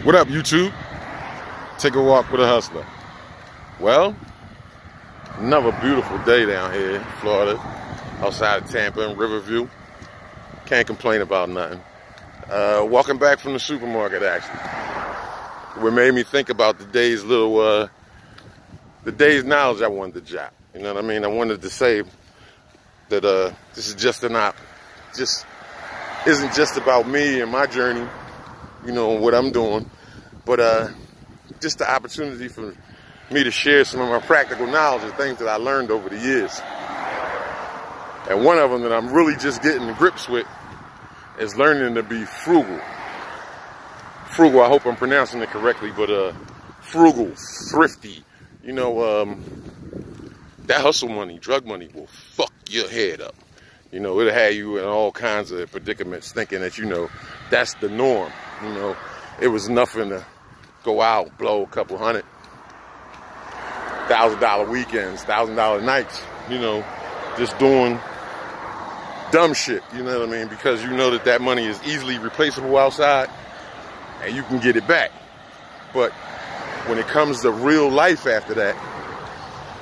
What up, YouTube? Take a walk with a hustler. Well, another beautiful day down here in Florida, outside of Tampa and Riverview. Can't complain about nothing. Walking back from the supermarket, actually. What made me think about the day's knowledge I wanted to jot. You know what I mean? I wanted to say that this is isn't just about me and my journey, you know, what I'm doing, but just the opportunity for me to share some of my practical knowledge and things that I learned over the years. And one of them that I'm really just getting to grips with is learning to be frugal. Frugal, I hope I'm pronouncing it correctly, but frugal, thrifty. You know, that hustle money, drug money will fuck your head up. You know, it'll have you in all kinds of predicaments thinking that, you know, that's the norm. You know, it was nothing to go out, blow a couple $100,000 weekends, $1,000 nights, you know, just doing dumb shit, you know what I mean? Because you know that money is easily replaceable outside and you can get it back. But when it comes to real life after that,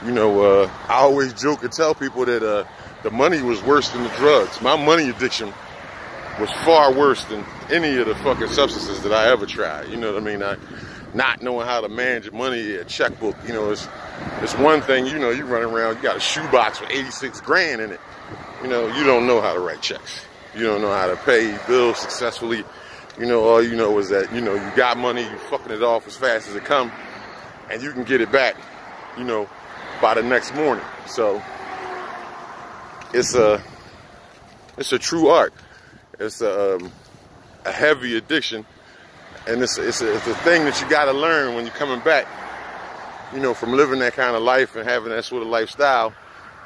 you know, I always joke and tell people that the money was worse than the drugs. My money addiction was far worse than any of the fucking substances that I ever tried. You know what I mean? Not knowing how to manage your money, a checkbook, you know, it's one thing, you know, you run around, you got a shoebox with 86 grand in it. You know, you don't know how to write checks. You don't know how to pay bills successfully. You know, all you know is that, you know, you got money, you fucking it off as fast as it come, and you can get it back, you know, by the next morning. So it's a true art. It's a heavy addiction, and it's a thing that you got to learn when you're coming back. You know, from living that kind of life and having that sort of lifestyle,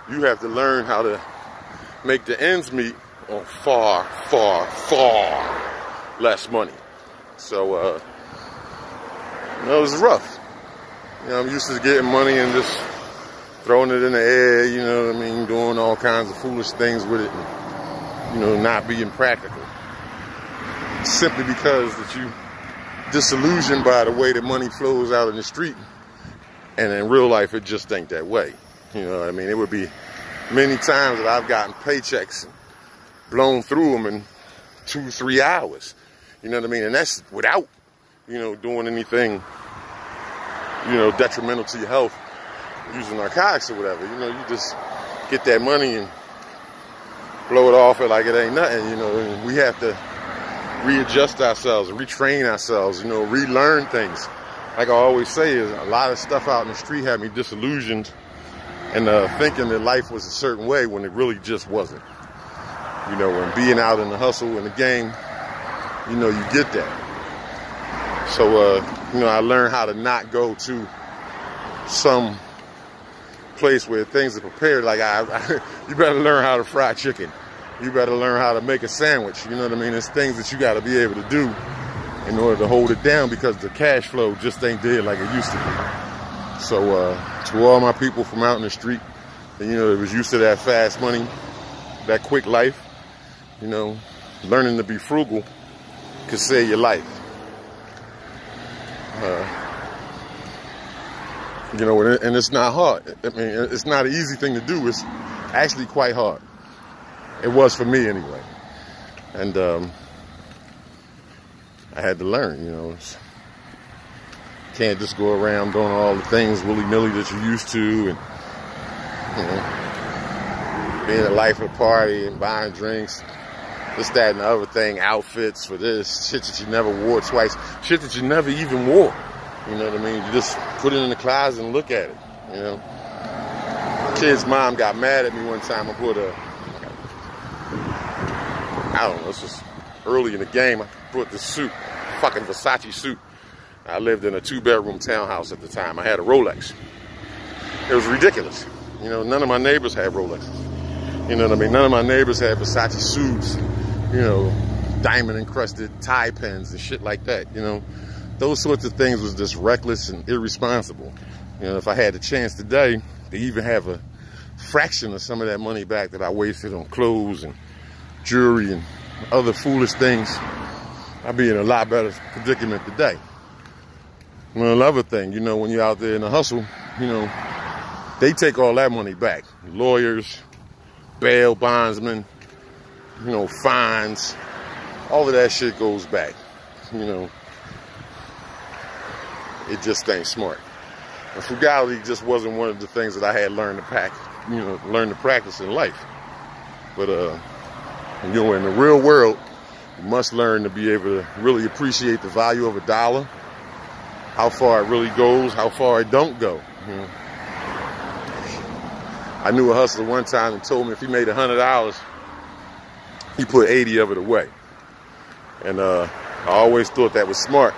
you have to learn how to make the ends meet on far, far, far less money. So, you know, it was rough. You know, I'm used to getting money and just throwing it in the air, you know what I mean, doing all kinds of foolish things with it, and, you know, not being practical. Simply because that you disillusioned by the way that money flows out in the street, and in real life it just ain't that way. You know what I mean? It would be many times that I've gotten paychecks, blown through them in 2-3 hours. You know what I mean? And that's without, you know, doing anything, you know, detrimental to your health, using narcotics or whatever. You know, you just get that money and blow it off like it ain't nothing. You know, and we have to readjust ourselves, retrain ourselves, you know, relearn things. Like I always say, is a lot of stuff out in the street had me disillusioned and thinking that life was a certain way when it really just wasn't. You know, when being out in the hustle and the game, you know, you get that. So, you know, I learned how to not go to some place where things are prepared. Like, you better learn how to fry chicken. You better learn how to make a sandwich. You know what I mean? It's things that you got to be able to do in order to hold it down, because the cash flow just ain't there like it used to be. So, to all my people from out in the street, and, you know, that was used to that fast money, that quick life, you know, learning to be frugal could save your life. You know, and it's not hard. I mean, it's not an easy thing to do. It's actually quite hard. It was for me anyway. And I had to learn, you know. Can't just go around doing all the things willy-nilly that you're used to, and, you know, being a life of a party and buying drinks, this, that, and the other thing, outfits for this, shit that you never wore twice, shit that you never even wore. You know what I mean? You just put it in the closet and look at it, you know. Kid's mom got mad at me one time. I put I don't know, this was early in the game. I brought this suit, fucking Versace suit. I lived in a 2-bedroom townhouse at the time. I had a Rolex. It was ridiculous. You know, none of my neighbors had Rolexes. You know what I mean? None of my neighbors had Versace suits, you know, diamond encrusted tie pins and shit like that, you know. Those sorts of things was just reckless and irresponsible. You know, if I had the chance today to even have a fraction of some of that money back that I wasted on clothes and jewelry and other foolish things, I'd be in a lot better predicament today. Well, another thing, you know, when you're out there in the hustle, you know, they take all that money back. Lawyers, bail bondsmen, you know, fines, all of that shit goes back. You know, it just ain't smart. And frugality just wasn't one of the things that I had learned to practice in life. But you know, in the real world, you must learn to be able to really appreciate the value of a dollar, how far it really goes, how far it don't go. You know? I knew a hustler one time and told me if he made $100, he put 80 of it away. And I always thought that was smart.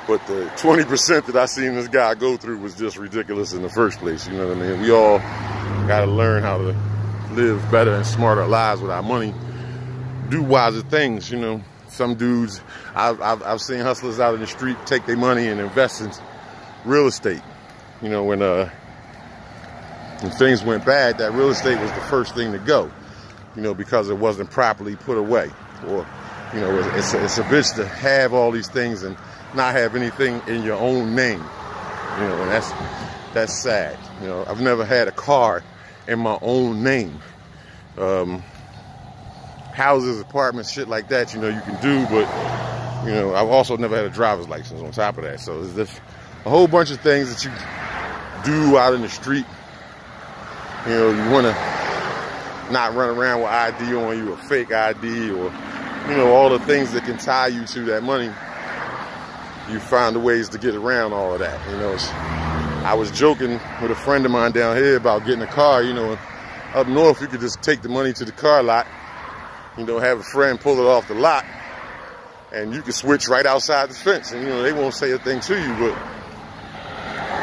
But the 20% that I seen this guy go through was just ridiculous in the first place. You know what I mean? We all got to learn how to live better and smarter lives with our money. Do wiser things, you know. Some dudes, I've seen hustlers out in the street take their money and invest in real estate. You know, when things went bad, that real estate was the first thing to go. You know, because it wasn't properly put away. Or, you know, it's a bitch to have all these things and not have anything in your own name. You know, and that's sad. You know, I've never had a car in my own name. Houses, apartments, shit like that, you know, you can do, but, you know, I've also never had a driver's license on top of that. So there's just a whole bunch of things that you do out in the street. You know, you want to not run around with ID on you, a fake ID, or, you know, all the things that can tie you to that money. You find the ways to get around all of that. You know, I was joking with a friend of mine down here about getting a car. You know, up north, you could just take the money to the car lot, you know, have a friend pull it off the lot, and you can switch right outside the fence, and, you know, they won't say a thing to you, but,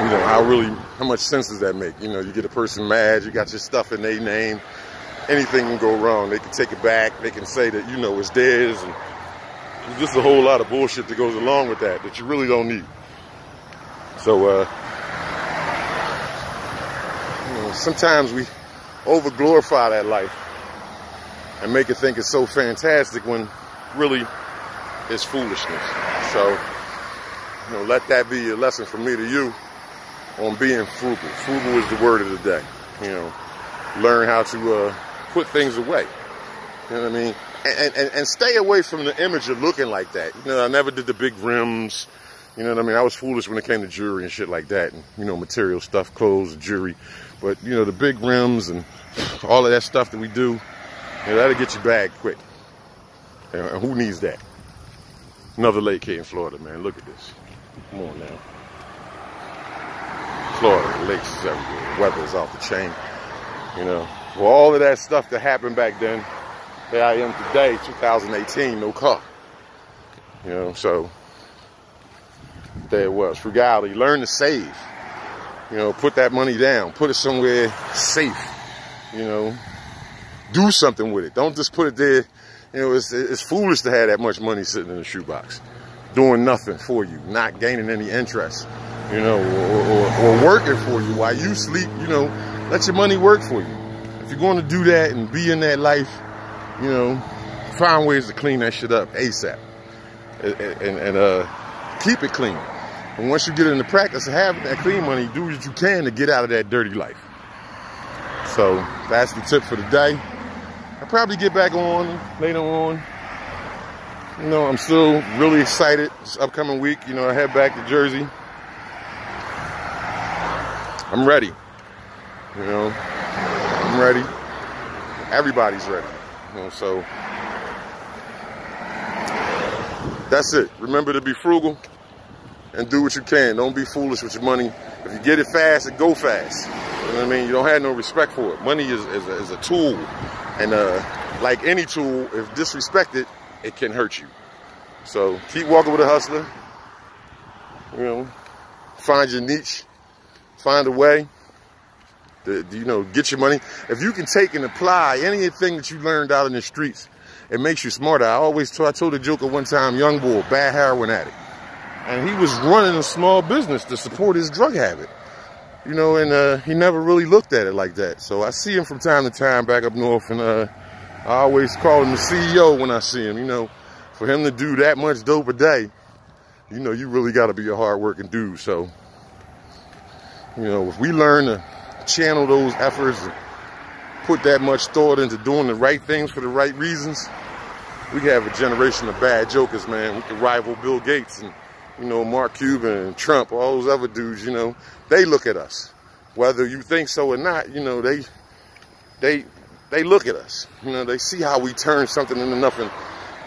you know, how much sense does that make? You know, you get a person mad, you got your stuff in their name, anything can go wrong. They can take it back, they can say that, you know, it's theirs, and there's just a whole lot of bullshit that goes along with that you really don't need. So, you know, sometimes we over-glorify that life and make it think it's so fantastic when really it's foolishness. So, you know, let that be a lesson from me to you on being frugal. Frugal is the word of the day. You know, learn how to put things away. You know what I mean? And stay away from the image of looking like that. You know, I never did the big rims. You know what I mean? I was foolish when it came to jewelry and shit like that. And, you know, material stuff, clothes, jewelry. But, you know, the big rims and all of that stuff that we do, you know, that'll get you bagged quick. And who needs that? Another lake here in Florida, man. Look at this. Come on now. Florida, lakes is everywhere. Weather is off the chain. You know, well, all of that stuff that happened back then, there I am today, 2018, no car. You know, so there it was. Frugality. Learn to save. You know, put that money down. Put it somewhere safe. You know, do something with it. Don't just put it there. You know, it's foolish to have that much money sitting in a shoebox, doing nothing for you, not gaining any interest, you know, or working for you while you sleep. You know, let your money work for you. If you're going to do that and be in that life, you know, find ways to clean that shit up ASAP and keep it clean. And once you get in the practice of having that clean money, do what you can to get out of that dirty life. So that's the tip for the day. I'll probably get back on later on. You know, I'm still really excited this upcoming week. You know, I head back to Jersey. I'm ready. You know, I'm ready. Everybody's ready. You know, so that's it. Remember to be frugal and do what you can. Don't be foolish with your money. If you get it fast, it go fast. You know what I mean? You don't have no respect for it. Money is a tool. And like any tool, if disrespected, it can hurt you. So keep walking with a hustler. You know, find your niche. Find a way to, you know, get your money. If you can take and apply anything that you learned out in the streets, it makes you smarter. I told a joker one time, young boy, bad heroin addict. And he was running a small business to support his drug habit. You know, and he never really looked at it like that. So I see him from time to time back up north, and I always call him the CEO when I see him. You know, for him to do that much dope a day, you know, you really got to be a hard-working dude. So, you know, if we learn to channel those efforts and put that much thought into doing the right things for the right reasons, we have a generation of bad jokers, man. We can rival Bill Gates and, you know, Mark Cuban and Trump, all those other dudes. You know, they look at us, whether you think so or not. You know, they look at us. You know, they see how we turn something into nothing.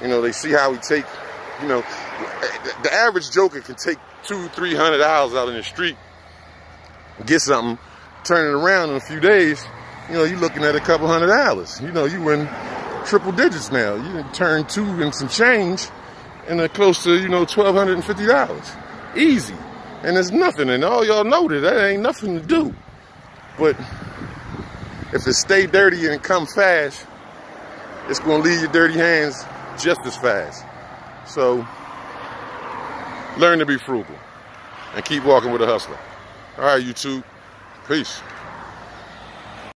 You know, they see how we take, you know, the average joker can take $200-300 out in the street, get something, turn it around in a few days. You know, you're looking at a couple $100. You know, you win triple digits now. You can turn 2 and some change and close to, you know, $1,250. Easy. And there's nothing. And all y'all know that ain't nothing to do. But if it stay dirty and come fast, it's going to leave your dirty hands just as fast. So, learn to be frugal and keep walking with a hustler. All right, YouTube. Peace.